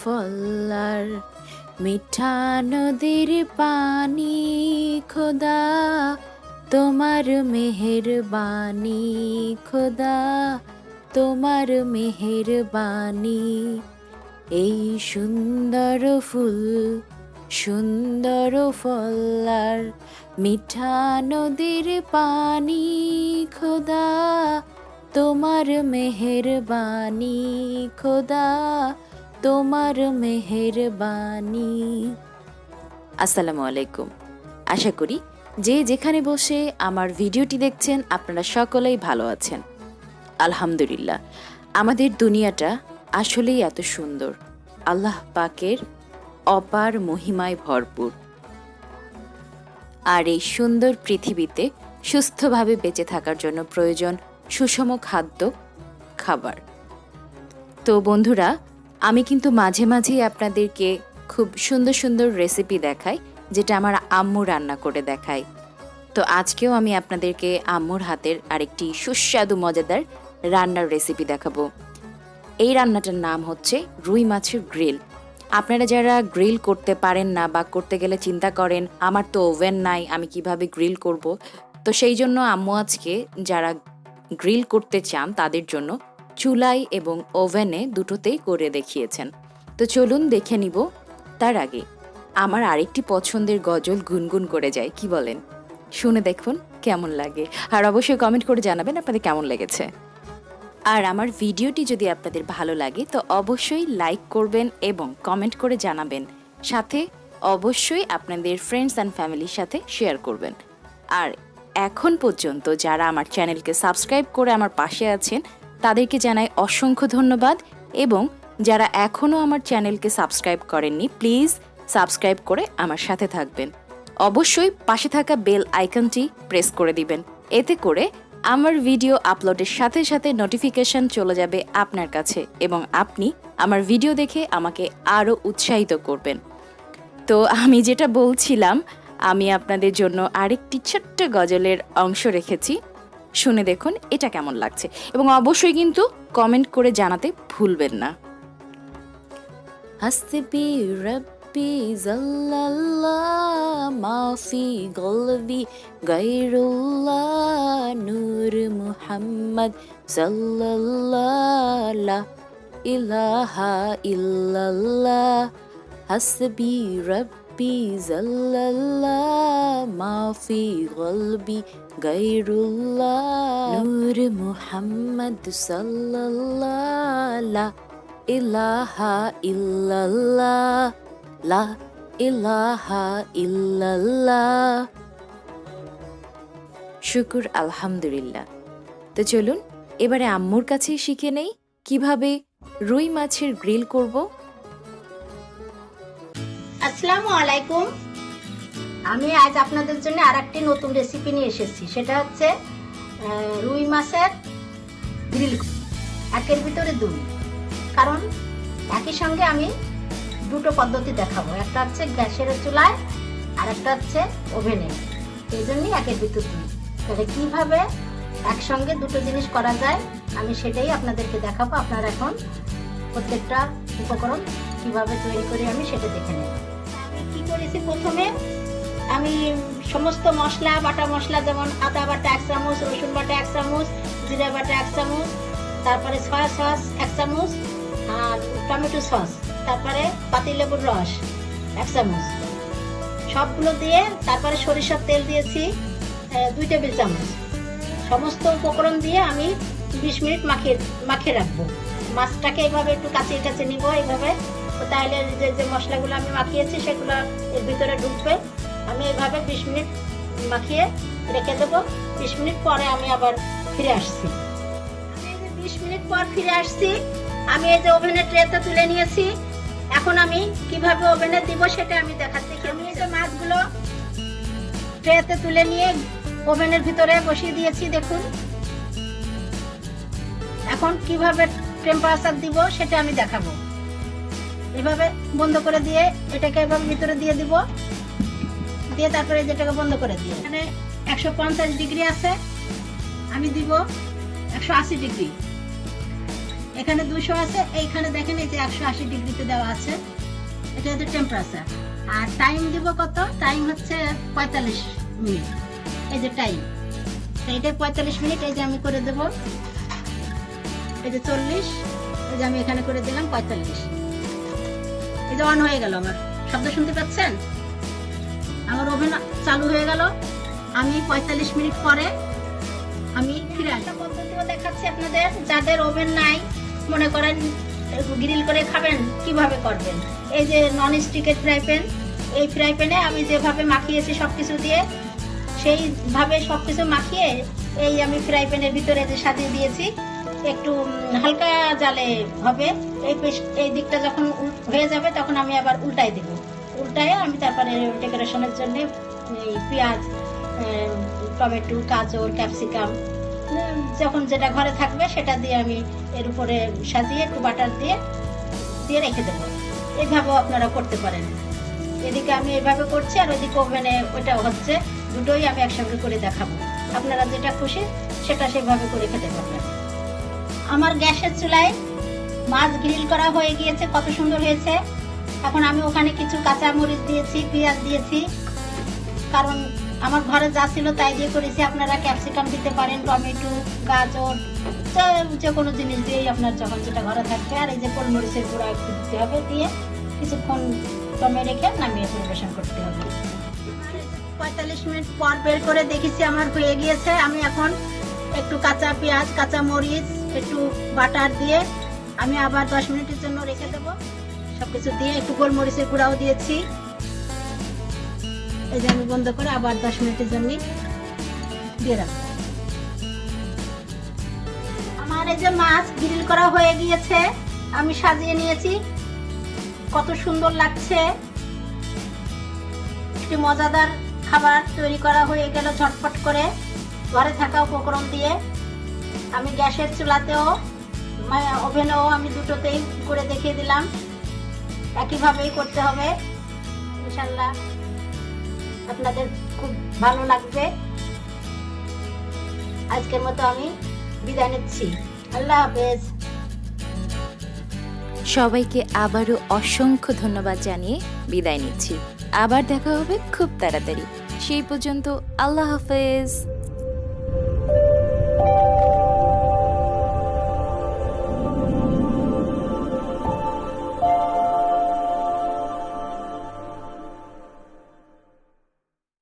ফল আর মিঠা নদীর পানি, খোদা তোমার মেহেরবানি, খোদা তোমার মেহেরবানি। এই সুন্দর ফুল, সুন্দর ফল আর মিঠা নদীর পানি, খোদা তোমার মেহেরবানি, খোদা তোমার মেহেরবানি। আসসালামু আলাইকুম। আশা করি যে যেখানে বসে আমার ভিডিওটি দেখছেন আপনারা সকলেই ভালো আছেন। আলহামদুলিল্লাহ, আমাদের দুনিয়াটা আসলেই এত সুন্দর, আল্লাহ পাকের অপার মহিমায় ভরপুর। আর এই সুন্দর পৃথিবীতে সুস্থভাবে বেঁচে থাকার জন্য প্রয়োজন সুষম খাদ্য, খাবার। তো বন্ধুরা, আমি কিন্তু মাঝে মাঝেই আপনাদেরকে খুব সুন্দর সুন্দর রেসিপি দেখাই, যেটা আমার আম্মু রান্না করে দেখায়। তো আজকেও আমি আপনাদেরকে আম্মুর হাতের আরেকটি সুস্বাদু মজাদার রান্নার রেসিপি দেখাবো। এই রান্নাটার নাম হচ্ছে রুই মাছের গ্রিল। আপনারা যারা গ্রিল করতে পারেন না বা করতে গেলে চিন্তা করেন আমার তো ওভেন নাই, আমি কিভাবে গ্রিল করব, তো সেই জন্য আম্মু আজকে যারা গ্রিল করতে চান তাদের জন্য চুলায় এবং ওভেনে দুটোতেই করে দেখিয়েছেন। তো চলুন দেখে নিব। তার আগে আমার আরেকটি পছন্দের গজল গুনগুন করে যায়, কি বলেন? শুনে দেখুন কেমন লাগে, আর অবশ্যই কমেন্ট করে জানাবেন আপনাদের কেমন লেগেছে। আর আমার ভিডিওটি যদি আপনাদের ভালো লাগে তো অবশ্যই লাইক করবেন এবং কমেন্ট করে জানাবেন, সাথে অবশ্যই আপনাদের ফ্রেন্ডস অ্যান্ড ফ্যামিলির সাথে শেয়ার করবেন। আর এখন পর্যন্ত যারা আমার চ্যানেলকে সাবস্ক্রাইব করে আমার পাশে আছেন তাদেরকে জানাই অসংখ্য ধন্যবাদ, এবং যারা এখনও আমার চ্যানেলকে সাবস্ক্রাইব করেননি প্লিজ সাবস্ক্রাইব করে আমার সাথে থাকবেন। অবশ্যই পাশে থাকা বেল আইকনটি প্রেস করে দিবেন, এতে করে আমার ভিডিও আপলোডের সাথে সাথে নোটিফিকেশন চলে যাবে আপনার কাছে এবং আপনি আমার ভিডিও দেখে আমাকে আরও উৎসাহিত করবেন। তো আমি যেটা বলছিলাম, আমি আপনাদের জন্য আরেকটি ছোট্ট গজলের অংশ রেখেছি, শুনে দেখুন এটা কেমন লাগছে, এবং অবশ্যই কিন্তু কমেন্ট করে জানাতে ভুলবেন না। হাসবি রব্বি জাল্লাল্লাহ মাফি গলবি গায়রুল্লাহ নূর মুহাম্মদ সাল্লাল্লাহ লা ইলাহা ইল্লাল্লাহ। হাসবি রব্বি জাল্লাল্লাহ মাফি গলবি গায়রুল্লাহ নূর মুহাম্মদ সাল্লাল্লাহ লা ইলাহা ইল্লাল্লাহ, লা ইলাহা ইল্লাল্লাহ। শুকুর, আলহামদুলিল্লাহ। তো চলুন এবারে আম্মুর কাছে শিখে নেই কিভাবে রুই মাছের গ্রিল করব। আসসালামু আলাইকুম। আমি আজ আপনাদের জন্য আরেকটি নতুন রেসিপি নিয়ে এসেছি, সেটা হচ্ছে রুই মাছের গ্রিল। একের ভিতরে দুই, কারণ একই সঙ্গে আমি দুটো পদ্ধতি দেখাবো, একটা হচ্ছে গ্যাসের চুলায় আর একটা হচ্ছে ওভেনে, এই জন্যই একের ভিতর দুই। তাহলে কিভাবে একসঙ্গে দুটো জিনিস করা যায় আমি সেটাই আপনাদেরকে দেখাবো। আপনারা এখন প্রত্যেকটা উপকরণ কিভাবে তৈরি করি আমি সেটা দেখে নেব। আমি কি করেছি, প্রথমে আমি সমস্ত মশলা, বাটা মশলা, যেমন আদা বাটা 1 চামচ, রসুন বাটা 1 চামচ, জিরা বাটা 1 চামচ, তারপরে সয়া সস 1 চামচ, আর টমেটো সস, তারপরে পাতিলেবুর রস 1 চামচ, সবগুলো দিয়ে তারপরে সরিষার তেল দিয়েছি 2 টেবিল চামচ। সমস্ত উপকরণ দিয়ে আমি 20 মিনিট মাখিয়ে রাখবো। মাছটাকে এইভাবে একটু কাছে কাছে নিব এইভাবে, তো তাহলে যে মশলাগুলো আমি মাখিয়েছি সেগুলো এর ভিতরে ঢুকবে। আমি এইভাবে 20 মিনিট মাখিয়ে রেখে দেবো। 20 মিনিট পরে আমি আবার ফিরে আসছি। আমি এই যে 20 মিনিট পর ফিরে আসছি, আমি এই যে ওভেনের ট্রেতে তুলে নিয়েছি। এখন আমি কিভাবে ওভেনে দিব সেটা আমি দেখাচ্ছি। আমি এই যে মাছগুলো ট্রেতে তুলে নিয়ে ওভেনের ভিতরে বসিয়ে দিয়েছি, দেখুন। এখন কিভাবে টেম্পারেচার দিব সেটা আমি দেখাবো। এভাবে বন্ধ করে দিয়ে এটাকে এভাবে ভিতরে দিয়ে দিব, দিয়ে তারপরে যেটাকে বন্ধ করে দিয়ে, এখানে 150 ডিগ্রি আছে, আমি দিব 180 ডিগ্রি। এখানে 200 আছে, এইখানে দেখেন এই যে 180 ডিগ্রিতে দেওয়া আছে, এটা হচ্ছে টেম্পারেচার। আর টাইম দিব কত, টাইম হচ্ছে 45 মিনিট। এই যে টাইম, এইটা 45 মিনিট। এই যে আমি করে দেব, এই যে 40, এই যে আমি এখানে করে দিলাম 45। এই যে অন হয়ে গেল, আমার শব্দ শুনতে পাচ্ছেন? আমার ওভেন চালু হয়ে গেল। আমি 45 মিনিট পরে আমি ফিরে আসবো। পদ্ধতিও দেখাচ্ছি আপনাদের, যাদের ওভেন নাই, মনে করেন গ্রিল করে খাবেন, কিভাবে করবেন। এই যে নন স্টিকের ফ্রাই প্যান, এই ফ্রাই প্যানে আমি যেভাবে মাখিয়েছি সবকিছু দিয়ে, সেইভাবে সবকিছু মাখিয়ে এই আমি ফ্রাই প্যানের ভিতরে যে সাজিয়ে দিয়েছি, একটু হালকা জালে হবে। এই দিকটা যখন হয়ে যাবে তখন আমি আবার উল্টাই দেব। উল্টায় আমি তারপরে ডেকোরেশনের জন্য এই পেঁয়াজ, টমেটো, গাজর, ক্যাপসিকাম, যখন যেটা ঘরে থাকবে সেটা দিয়ে আমি এর উপরে সাজিয়ে একটু বাটার দিয়ে রেখে দেবো। এইভাবেও আপনারা করতে পারেন। এদিকে আমি এইভাবে করছি, আর ওইদিকে ওভেনে ওইটাও হচ্ছে। দুটোই আমি একসঙ্গে করে দেখাবো, আপনারা যেটা খুশি সেটা সেভাবে করে খেতে পারবেন। আমার গ্যাসের চুলায় মাছ গ্রিল করা হয়ে গিয়েছে, কত সুন্দর হয়েছে। এখন আমি ওখানে কিছু কাঁচা মরিচ দিয়েছি, পেঁয়াজ দিয়েছি, কারণ আমার ঘরে যা ছিল তাই দিয়ে করেছি। আপনারা ক্যাপসিকাম দিতে পারেন, টমেটো, গাজর, যে কোনো জিনিস দিয়েই আপনার যখন যেটা ঘরে থাকবে। আর এই যে গোলমরিচের গুঁড়া একটু দিতে হবে, দিয়ে কিছুক্ষণ দমে রেখে নামিয়ে পরিবেশন করতে হবে। 45 মিনিট পর বের করে দেখেছি আমার হয়ে গিয়েছে। আমি এখন একটু কাঁচা পেঁয়াজ, কাঁচা মরিচ, একটু বাটার দিয়ে আমি আবার 10 মিনিটের জন্য রেখে দেবো। সবকিছু দিয়ে একটু গোলমরিচের গুঁড়াও দিয়েছি। এই যে আমি বন্ধ করে আবার 10 মিনিটের জন্য দিয়ে রাখবো। আমার এই যে মাছ গ্রিল করা হয়ে গিয়েছে, আমি সাজিয়ে নিয়েছি, কত সুন্দর লাগছে। একটি মজাদার খাবার তৈরি করা হয়ে গেল ঝটপট করে, ঘরে থাকা উপকরণ দিয়ে। আমি গ্যাসের চুলাতেও ওভেনেও আমি দুটোতেই করে দেখিয়ে দিলাম, একইভাবেই করতে হবে। ইনশাআল্লাহ আপনাদের খুব ভালো লাগবে। আজকের মতো আমি বিদায় নিচ্ছি, আল্লাহ হাফেজ। সবাইকে আবারও অসংখ্য ধন্যবাদ জানিয়ে বিদায় নিচ্ছি। আবার দেখা হবে খুব তাড়াতাড়ি। সেই পর্যন্ত আল্লাহ হাফেজ।